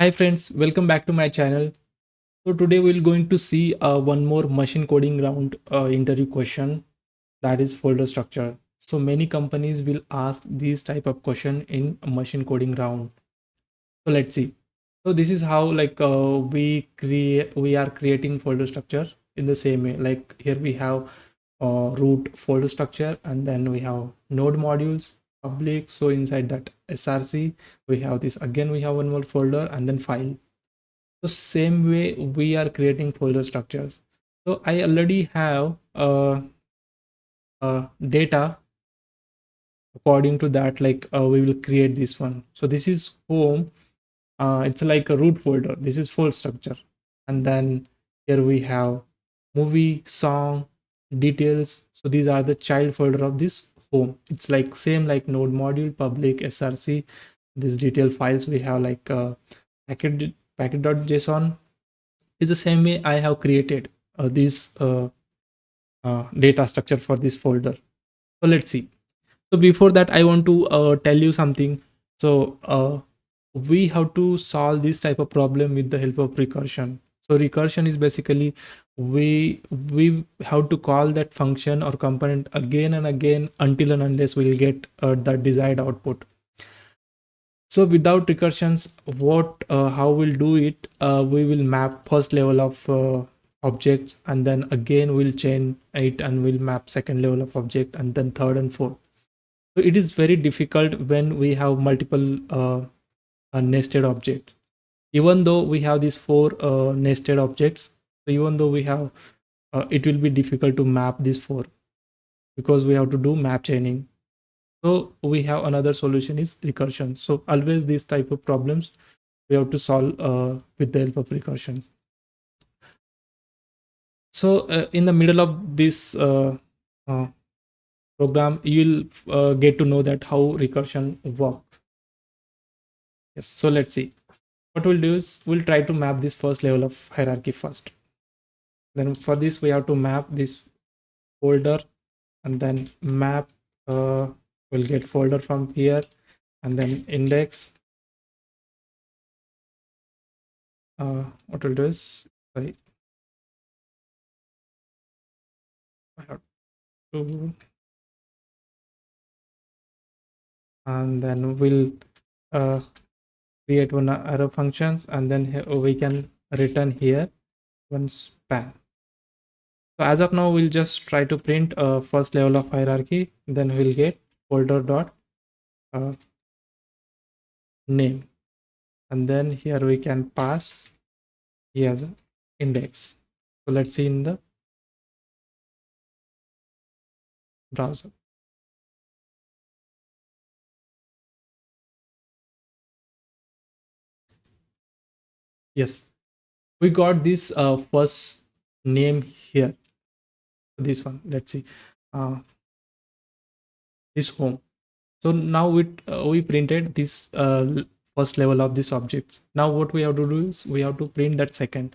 Hi friends, welcome back to my channel. So today we're going to see one more machine coding round interview question, that is folder structure. So many companies will ask these type of question in a machine coding round. So let's see. So this is how we are creating folder structure in the same way. Like here we have root folder structure, and then we have node modules public. So inside that src we have this, again we have one more folder and then file. So same way we are creating folder structures. So I already have data according to that, we will create this one. So this is home. It's like a root folder. This is folder structure. And then here we have movie, song, details. So these are the child folder of this home. It's like same like node module, public, src. These detail files we have packet.json is the same way I have created this data structure for this folder. So let's see. So before that, I want to tell you something. So we have to solve this type of problem with the help of recursion. So recursion is basically we have to call that function or component again and again until and unless we'll get the desired output. So without recursions, what how we'll do it, we will map first level of objects, and then again we'll chain it and we'll map second level of object, and then third and fourth. So it is very difficult when we have multiple nested objects. Even though we have these four nested objects, so even though we have it will be difficult to map these four because we have to do map chaining. So we have another solution is recursion. So always these type of problems we have to solve with the help of recursion. So in the middle of this uh, program, you'll get to know that how recursion works. Yes. So let's see. What we'll do is we'll try to map this first level of hierarchy first. Then for this we have to map this folder, and then map. We'll get folder from here, and then index. What we'll do is, sorry, I have to, and then we'll uh, create one arrow functions, and then we can return here one span. So as of now, we'll just try to print first level of hierarchy. Then we'll get folder dot uh, name, and then here we can pass here the index. So let's see in the browser. Yes, we got this first name here. This one. Let's see. This home. So now we printed this first level of this objects. Now what we have to do is we have to print that second.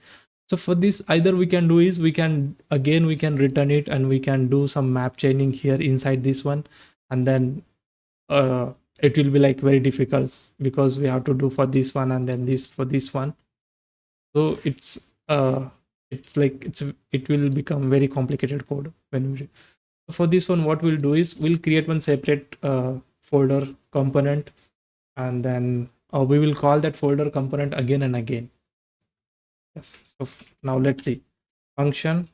So for this, either we can do is we can return it, and we can do some map chaining here inside this one, and then uh, it will be like very difficult because we have to do for this one and then this for this one. So it's like it will become very complicated code when we for this one. What we'll do is we'll create one separate folder component, and then we will call that folder component again and again. Yes. So now let's see. Function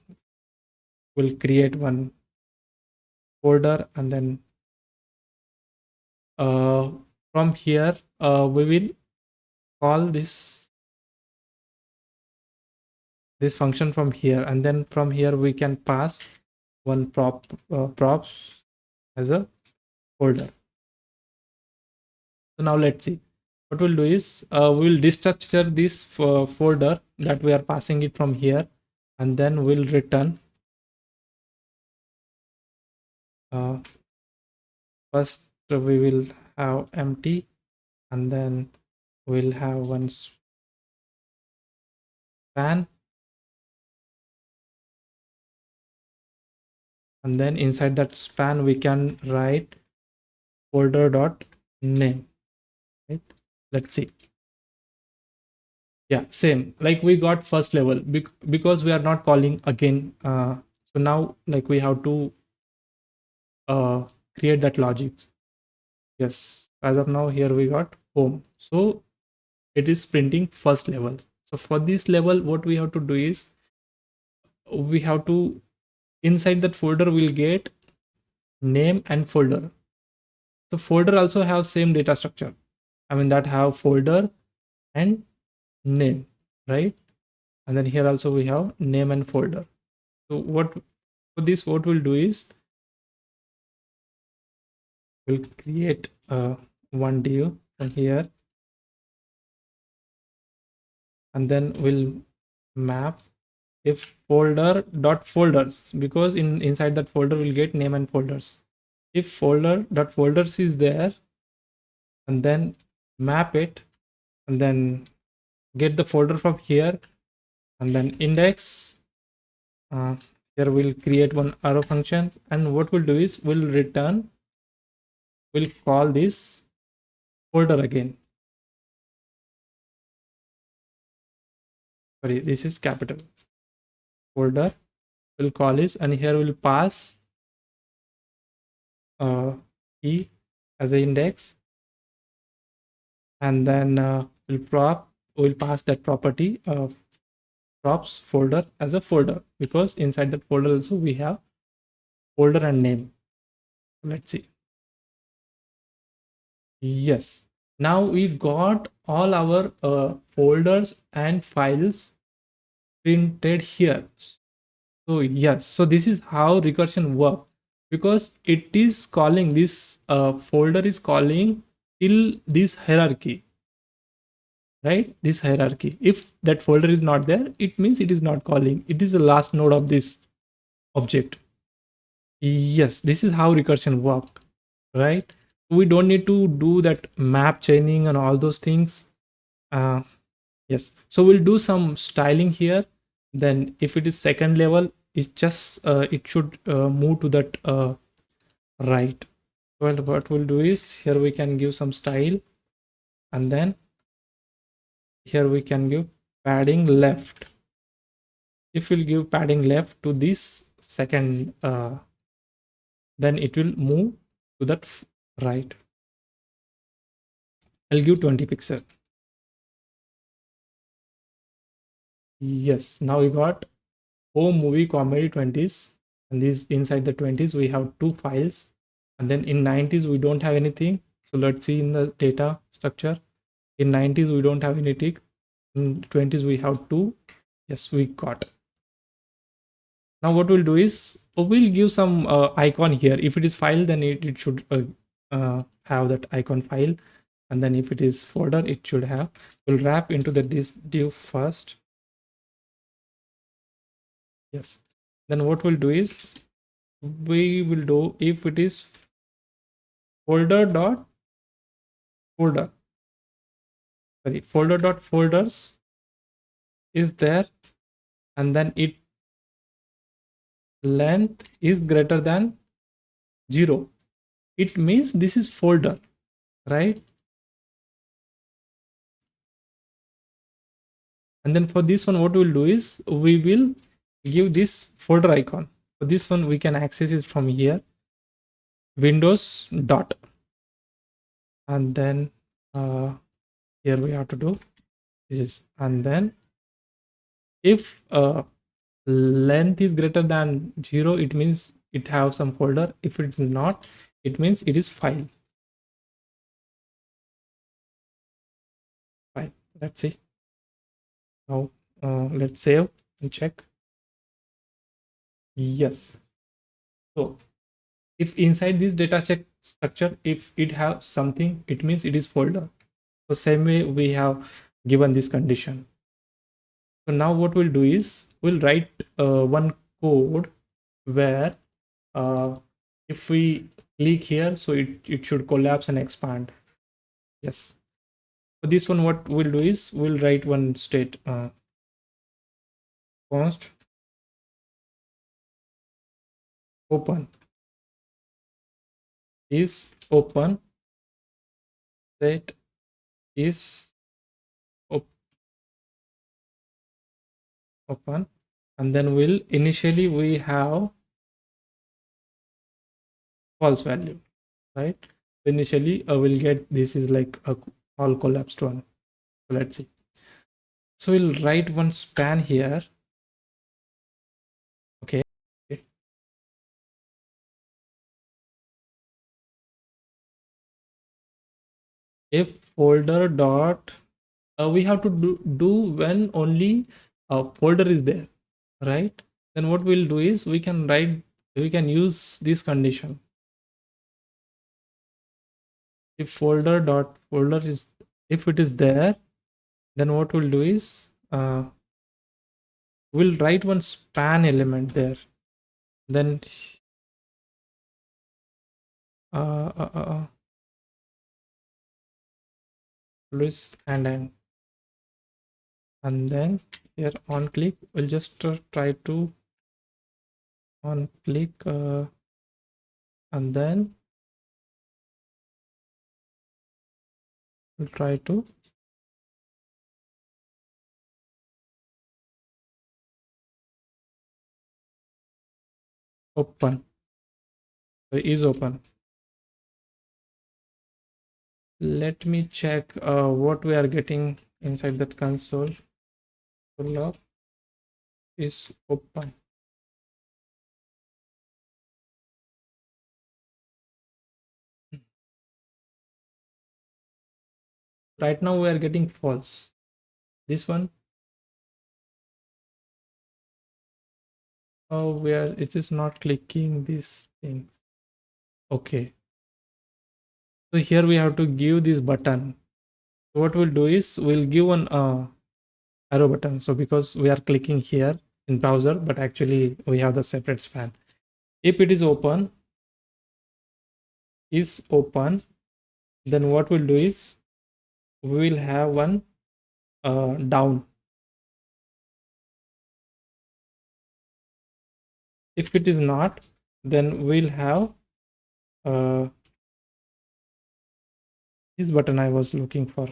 will create one folder, and then uh, from here we will call this function from here, and then from here we can pass one props as a folder. So now let's see. What we'll do is we will destructure this folder that we are passing it from here, and then we'll return uh, first we will have empty, and then we'll have one span, and then inside that span we can write folder dot name, right? Let's see. Yeah, same. Like we got first level because we are not calling again. So now like we have to uh, create that logic. Yes, as of now here we got home. So it is printing first level. So for this level, what we have to do is we have to inside that folder we'll get name and folder. So folder also have same data structure. I mean that have folder and name, right? And then here also we have name and folder. So what for this what we'll do is we'll create one div from here, and then we'll map if folder dot folders, because inside that folder we'll get name and folders. If folder dot folders is there, and then map it, and then get the folder from here, and then index. uh, Here we'll create one arrow function, and what we'll do is we'll call this folder again. Sorry, this is capital folder. We'll call this, and here we'll pass key as an index, and then we'll pass that property of props folder as a folder, because inside that folder also we have folder and name. Let's see. Yes, now we got all our folders and files printed here. So yes, so this is how recursion work, because it is calling this folder is calling till this hierarchy, right? This hierarchy. If that folder is not there, it means it is not calling. It is the last node of this object. Yes, this is how recursion work, right? We don't need to do that map chaining and all those things. Uh, yes, so we'll do some styling here. Then if it is second level, it should move to that right. Well, what we'll do is here we can give some style, and then here we can give padding left. If we'll give padding left to this second, then it will move to that right. I'll give 20 pixel. Yes, now we got home movie comedy 20s, and this inside the 20s we have two files, and then in 90s we don't have anything. So let's see in the data structure. In 90s we don't have anything. In 20s we have two. Yes, we got. Now what we'll do is we'll give some icon here. If it is file, then it should have that icon file, and then if it is folder, it should have. We'll wrap into the this div first. Yes, then what we'll do is we will do if it is folder dot folder, sorry, folder dot folders is there, and then it length is greater than 0, it means this is folder, right? And then for this one what we'll do is we will give this folder icon. For this one we can access it from here, windows dot, and then here we have to do this is, and then if length is greater than 0, it means it have some folder. If it is not, it means it is file. Let's see. Now let's save and check. Yes, so if inside this data set structure, if it have something, it means it is folder. So same way we have given this condition. So now what we'll do is we'll write one code where if we click here, so it should collapse and expand. Yes, for this one what we'll do is we'll write one state const open is open, set is open, and then initially we have false value, right? Initially we'll get this is like a all collapsed one. So let's see. So we'll write one span here. Okay. If folder dot we have to do when only a folder is there, right? Then what we'll do is we can use this condition. If folder is, if it is there, then what we'll do is we'll write one span element there. Then Louis and then here on click we'll just try to on click and then we'll try to open. So is open. Let me check what we are getting inside that console. Pull up is open. Right now we are getting false. This one, oh, where it is not clicking this thing. Okay. So here we have to give this button. What we'll do is we'll give one arrow button. So because we are clicking here in browser, but actually we have the separate span. If it is open, then what we'll do is we will have one down. If it is not, then we'll have this button I was looking for.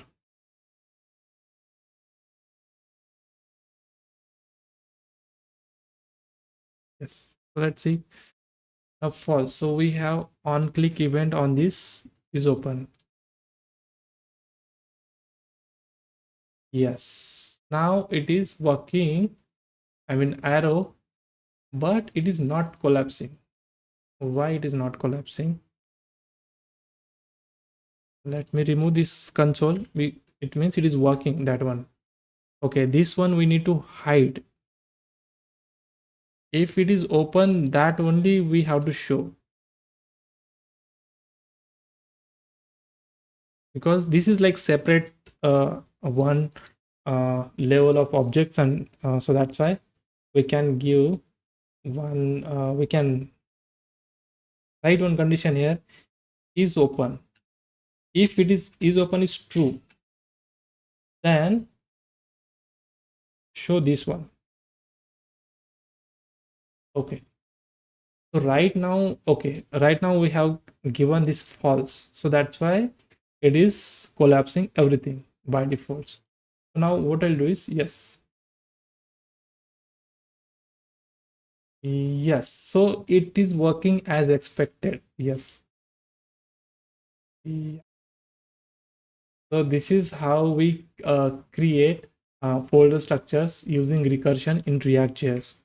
Yes, so let's see. Now false. So we have on click event on this is open. Yes, now it is working. I mean arrow, but it is not collapsing. Why it is not collapsing? Let me remove this console. It means it is working, that one. Okay, this one we need to hide. If it is open, that only we have to show, because this is like separate one level of objects, and so that's why we can give one we can write one condition here is open. If it is open is true, then show this one. Okay, so right now we have given this false, so that's why it is collapsing everything by default. So now what I'll do is yes, so it is working as expected. Yes. Yeah. So this is how we create folder structures using recursion in React.js.